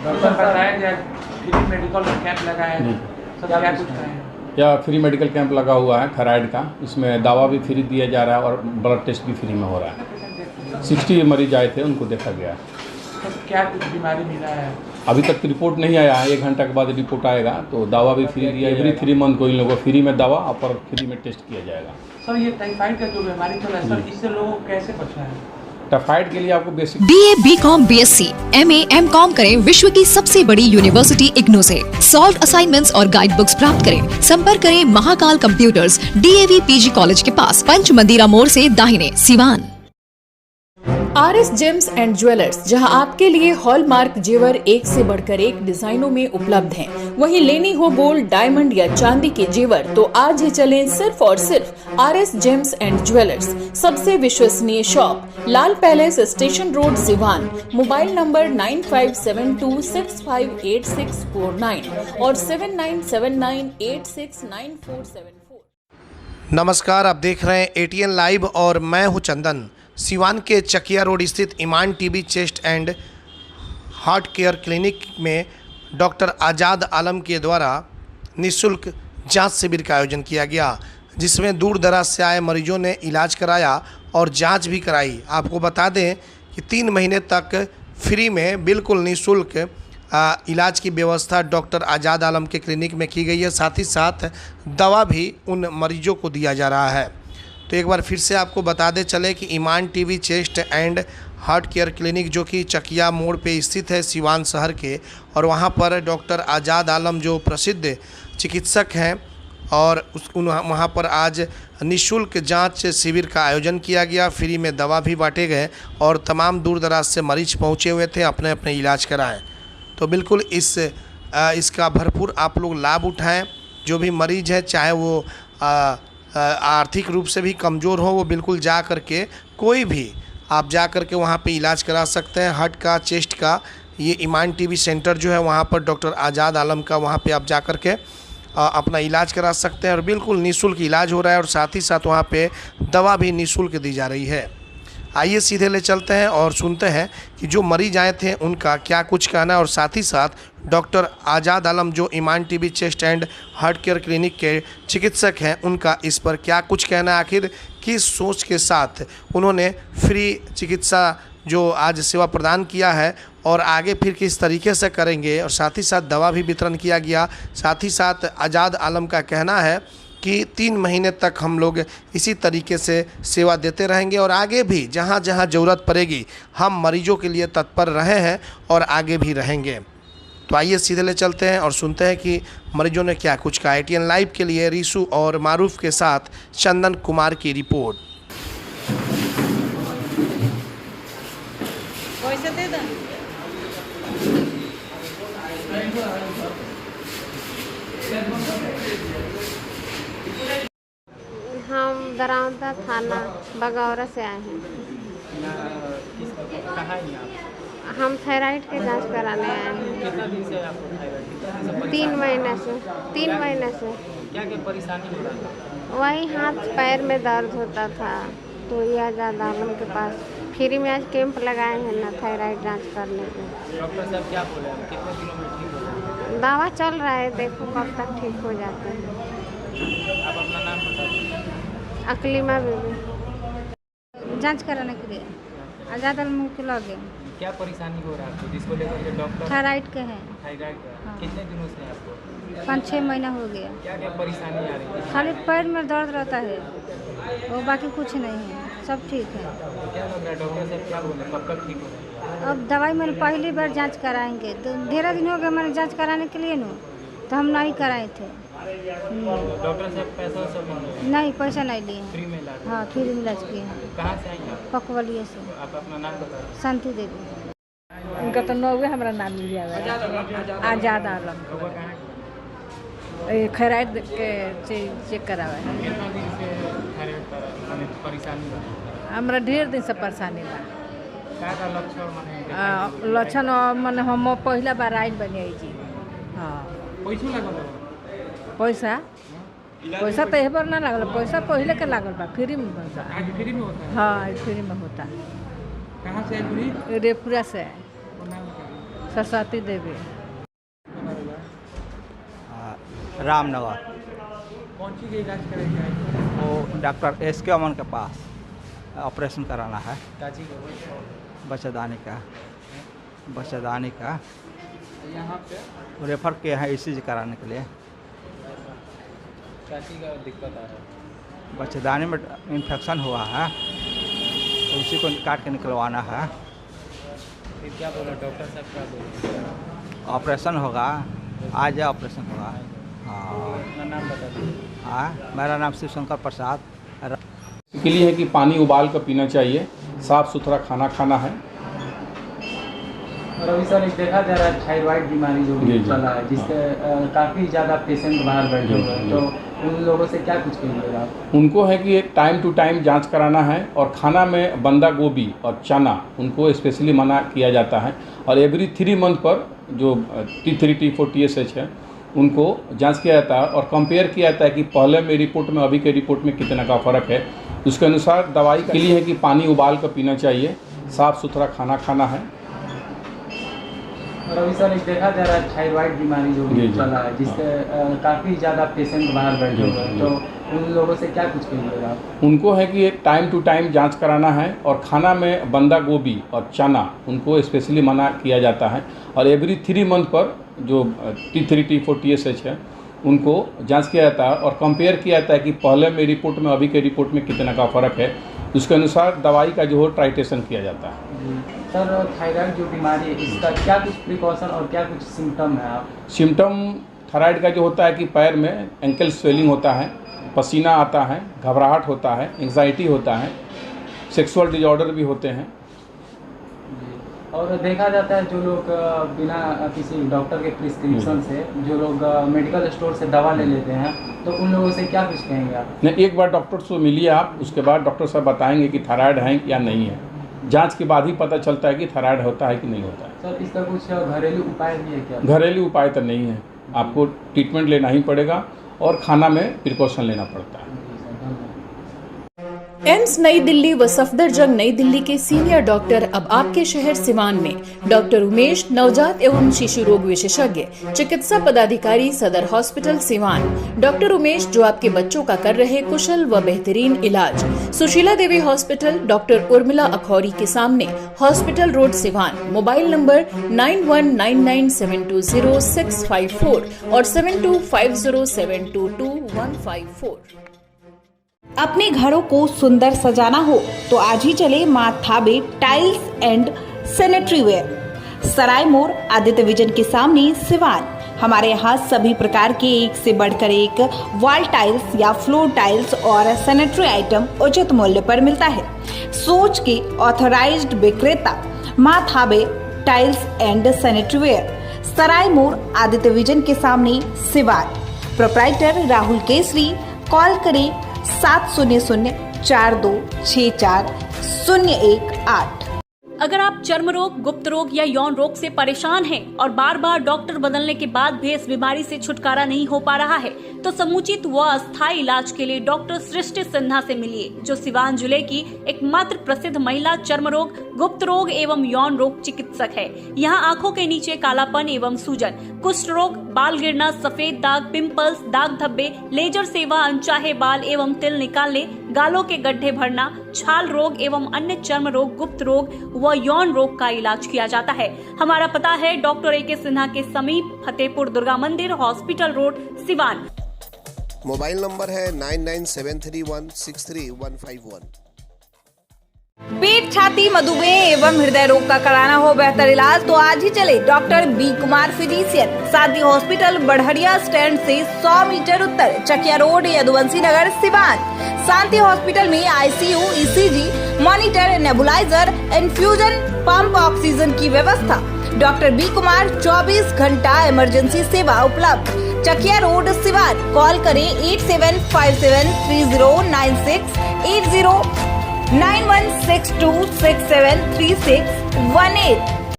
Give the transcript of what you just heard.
Doctor बताया गया free medical camp लगाया है, सब क्या कुछ है? या फ्री मेडिकल कैंप लगा हुआ है थायराइड का। इसमें दवा भी फ्री दिया जा रहा है और ब्लड टेस्ट भी फ्री में हो रहा है। 60 मरीज आए थे, उनको देखा गया। तो क्या कुछ बीमारी मिला है? अभी तक की रिपोर्ट नहीं आया है, 1 घंटा के बाद रिपोर्ट आएगा। तो दवा भी फ्री दिया, एवरी 3 मंथ को इन लोगों को फ्री में दवा और फ्री में टेस्ट किया जाएगा। सर ये टाइफाइड का जो बीमारी चल रहा है सर, इससे लोगों को कैसे बचना है? टाइफाइड के लिए आपको basic BA, BCom, BSc, MA, MCom करें विश्व की सबसे बड़ी यूनिवर्सिटी इग्नू से। सॉल्व असाइनमेंट्स और गाइड बुक्स प्राप्त करें। संपर्क करें Mahakal computers, DAV PG college के पास, पंच मंदिरा मोड़ से दाहिने, Siwan. RS James and jewellers, जहां आपके लिए हॉलमार्क जेवर एक से बढ़कर एक डिजाइनों में उपलब्ध हैं। वहीं लेनी हो गोल्ड, डायमंड या चांदी के जेवर तो आज ही चलें सिर्फ और सिर्फ RS जेम्स एंड ज्वेलर्स। सबसे विश्वसनीय shop, Lal palace, station road, Siwan. Mobile number 9572658649 और 7979869474। नमस्कार, आप देख रहे हैं ATN लाइव और मैं हूं चंदन। सिवान के चकिया रोड स्थित Iman TB chest and heart care clinic में डॉक्टर आज़ाद आलम के द्वारा निःशुल्क जांच शिविर का आयोजन किया गया, जिसमें दूर दराज से आए मरीजों ने इलाज कराया और जांच भी कराई। आपको बता दें कि 3 महीने तक फ्री में बिल्कुल निःशुल्क इलाज की व्यवस्था डॉक्टर आज़ाद आलम के क्लिनिक में की गई है। साथ ही साथ दवा भी उन मरीजों को दिया जा रहा है। तो एक बार फिर से आपको बता दे चले कि Iman TB chest and heart care clinic जो कि चकिया मोड़ पे स्थित है सिवान शहर के, और वहाँ पर डॉक्टर आज़ाद आलम जो प्रसिद्ध चिकित्सक हैं और वहाँ पर आज निःशुल्क जांच शिविर का आयोजन किया गया। फ्री में दवा भी बांटे गए और तमाम दूर दराज से मरीज पहुँचे हुए थे अपने अपने इलाज कराएँ। तो बिल्कुल इसका भरपूर आप लोग लाभ उठाएँ। जो भी मरीज है, चाहे वो आर्थिक रूप से भी कमज़ोर हो, वो बिल्कुल जा कर के कोई भी आप जा कर के वहाँ पे इलाज करा सकते हैं। हार्ट का, चेस्ट का, ये ईमान टीबी सेंटर जो है वहाँ पर डॉक्टर आज़ाद आलम का, वहाँ पे आप जा कर के अपना इलाज करा सकते हैं और बिल्कुल निःशुल्क इलाज हो रहा है और साथ ही साथ वहाँ पे दवा भी निःशुल्क दी जा रही है। आइए सीधे ले चलते हैं और सुनते हैं कि जो मरीज आए थे उनका क्या कुछ कहना है और साथ ही साथ डॉक्टर आज़ाद आलम जो Iman TB chest and heart care clinic के चिकित्सक हैं, उनका इस पर क्या कुछ कहना है। आखिर किस सोच के साथ उन्होंने फ्री चिकित्सा जो आज सेवा प्रदान किया है और आगे फिर किस तरीके से करेंगे, और साथ ही साथ दवा भी वितरण किया गया। साथ ही साथ आज़ाद आलम का कहना है कि 3 महीने तक हम लोग इसी तरीके से सेवा देते रहेंगे और आगे भी जहाँ जहाँ ज़रूरत पड़ेगी हम मरीजों के लिए तत्पर रहे हैं और आगे भी रहेंगे। तो आइए सीधे ले चलते हैं और सुनते हैं कि मरीजों ने क्या कुछ कहा। ATN लाइव के लिए रीशु और मारूफ के साथ चंदन कुमार की रिपोर्ट। हम दरावदा थाना बगौरा से आए हैं। हम थायराइड के जांच कराने आए हैं। कितना दिन से आपको थायराइड? 3 महीने से। 3 महीने से क्या क्या परेशानी हो रहा था? वही हाथ पैर में दर्द होता था, तो ये आज़ाद आलम के पास फ्री में आज कैंप लगाए हैं ना थायराइड जांच करने के। डॉक्टर साहब क्या बोले, कितने दिनों में ठीक होगा? दवा चल रहा है, देखो कब तक ठीक हो जाते हैं। आप अपना नाम बता दीजिए। अकलीमा बीबी। जांच कराने के लिए आज़ाद आलम के लगे। क्या परेशानी हो रहा है आपको जिसको लेकर के डॉक्टर? थायराइड के हैं। थायराइड का? हाँ। कितने दिनों से है आपको? 5-6 महीना हो गया। क्या क्या परेशानी आ रही है? खाली पैर में दर्द रहता है, वो बाकी कुछ नहीं है, सब ठीक है। क्या लग रहा है डॉक्टर साहब क्या बोले, कब तक ठीक होगा? अब दवाई मैंने पहली बार जांच कराएंगे, तो ढेर दिन हो गया मैंने जांच कराने के लिए न, तो हम नहीं कराए थे। डॉक्टर साहब पैसा सब नहीं, पैसा नहीं लिए। फ्री में इलाज? हाँ, फ्री में इलाज किए हैं। कहाँ से आई आप? पकवलिए से। आप अपना नाम बताइए। शांति देवी। उनका तो 9वें हमारा नाम मिल गया। आज़ाद आलम थायराइड के चेक करावा है। कितना दिन से थायराइड का परेशानी बा? हमारा ढेर दिन से परेशानी बा। क्या का लक्षण माने? लक्षण मन हम पहला बार आइल बनी जी। हाँ, पैसा लागल हो? पैसा तो एक बार ना लागल, पैसा पहले के लागल बा, फ्री में बनता। आज फ्री में होता है? हाँ, फ्री में होता। कहाँ से आई पूरी? रेपुरा से। सरस्वती देवी। रामनगर। कौन सी के इलाज कराई जाए? वो डॉक्टर SK अमन के पास ऑपरेशन कराना है। काची का? बच्चेदानी का यहाँ पे रेफर किए हैं ECG कराने के लिए। काची का दिक्कत आ रहा है? बच्चेदानी में इन्फेक्शन हुआ है तो उसी को काट के निकलवाना है। फिर क्या बोला डॉक्टर साहब, क्या बोले? ऑपरेशन होगा, आज ऑपरेशन होगा। हाँ। अपना नाम बता दीजिए। हाँ, मेरा नाम शिवशंकर प्रसाद। के लिए है कि पानी उबाल कर पीना चाहिए, साफ़ सुथरा खाना खाना है। और अभी सर एक देखा जा रहा है थायराइड बीमारी जो जी। चला है, जिससे काफ़ी ज़्यादा पेशेंट बाहर बैठे हुए हैं, जी। तो उन लोगों से क्या कुछ कहिएगा आप? उनको है कि एक टाइम टू टाइम जांच कराना है और खाना में बंदा गोभी और चना उनको स्पेशली मना किया जाता है। और एवरी 3 मंथ पर जो T3, T4, TSH है उनको जांच किया जाता है और कंपेयर किया जाता है कि पहले में रिपोर्ट में अभी के रिपोर्ट में कितना का फ़र्क है। उसके अनुसार दवाई के लिए है कि पानी उबाल कर पीना चाहिए, साफ़ सुथरा खाना खाना है। और अभी सर एक देखा जा रहा है थायराइड बीमारी जो जी। चला है, जिससे काफ़ी ज़्यादा पेशेंट बाहर बैठे हुए हैं, तो उन लोगों से क्या कुछ कहिएगा आप? उनको है कि एक टाइम टू टाइम जांच कराना है और खाना में बंदा गोभी और चना उनको स्पेशली मना किया जाता है। और एवरी 3 मंथ पर जो T3, T4, TSH है उनको जांच किया जाता है और कंपेयर किया जाता है कि पहले में रिपोर्ट में अभी के रिपोर्ट में कितना का फ़र्क है। उसके अनुसार दवाई का जो हो टाइट्रेशन किया जाता है। सर थायराइड जो बीमारी है, इसका क्या कुछ प्रिकॉशन और क्या कुछ सिम्टम है आप? सिम्टम थायराइड का जो होता है कि पैर में एंकल स्वेलिंग होता है, पसीना आता है, घबराहट होता है, एंग्जाइटी होता है, सेक्सुअल डिजॉर्डर भी होते हैं। और देखा जाता है जो लोग बिना किसी डॉक्टर के प्रिस्क्रिप्शन से जो लोग मेडिकल स्टोर से दवा ले लेते हैं, तो उन लोगों से क्या कुछ कहेंगे आप? नहीं, एक बार डॉक्टर से मिलिए आप, उसके बाद डॉक्टर साहब बताएंगे कि थायराइड है या नहीं है। जांच के बाद ही पता चलता है कि थायराइड होता है कि नहीं होता है। सर इसका कुछ घरेलू उपाय भी है क्या? घरेलू उपाय तो नहीं है, आपको ट्रीटमेंट लेना ही पड़ेगा और खाना में प्रिकॉशन लेना पड़ता है। एम्स नई दिल्ली व सफदरजंग नई दिल्ली के सीनियर डॉक्टर अब आपके शहर सिवान में। डॉक्टर उमेश, नवजात एवं शिशु रोग विशेषज्ञ, चिकित्सा पदाधिकारी, सदर हॉस्पिटल सिवान। डॉक्टर उमेश जो आपके बच्चों का कर रहे कुशल व बेहतरीन इलाज। सुशीला देवी हॉस्पिटल, डॉक्टर उर्मिला अखौरी के सामने, hospital road Siwan. Mobile number 9199720654 और 7250722154। अपने घरों को सुंदर सजाना हो तो आज ही चले मां थाबे टाइल्स एंड सैनिटरी वेयर, सराय मोड़, आदित्य विजन के सामने, सिवान। हमारे यहाँ सभी प्रकार के एक से बढ़कर एक वॉल टाइल्स या फ्लोर टाइल्स और सैनिटरी आइटम उचित मूल्य पर मिलता है। सोच के ऑथराइज्ड विक्रेता मां थाबे टाइल्स एंड सैनिटरी वेयर, सराय मोड़, आदित्य विजन के सामने, सिवान। प्रोप्राइटर राहुल केसरी। कॉल करें 700-4264-018। अगर आप चर्म रोग, गुप्त रोग या यौन रोग से परेशान हैं और बार बार डॉक्टर बदलने के बाद भी इस बीमारी से छुटकारा नहीं हो पा रहा है, तो समुचित व अस्थायी इलाज के लिए डॉक्टर सृष्टि सिन्हा से मिलिए, जो सिवान जिले की एकमात्र प्रसिद्ध महिला चर्म रोग, गुप्त रोग एवं यौन रोग चिकित्सक है। यहाँ आंखों के नीचे कालापन एवं सूजन, कुष्ठ रोग, बाल गिरना, सफेद दाग, पिंपल्स, दाग धब्बे, लेजर सेवा, अनचाहे बाल एवं तिल निकालने, गालों के गड्ढे भरना, छाल रोग एवं अन्य चर्म रोग, गुप्त रोग व यौन रोग का इलाज किया जाता है। हमारा पता है डॉक्टर AK सिन्हा के समीप, फतेहपुर दुर्गा मंदिर, hospital road, Siwan. Mobile number है 9973163151। पेट, छाती, मधुमेह एवं हृदय रोग का कराना हो बेहतर इलाज तो आज ही चले डॉक्टर B कुमार फिजिशियन, शांति हॉस्पिटल, बढ़िया स्टैंड से 100 मीटर उत्तर, चकिया रोड, यदुवंशी नगर, सिवान। शांति हॉस्पिटल में ICU, ECG, monitor, nebuliser, infusion pump, oxygen की व्यवस्था। डॉक्टर B कुमार 24 घंटा इमरजेंसी सेवा उपलब्ध। चकिया रोड, सिवान। कॉल करें 87573096, 809162673618।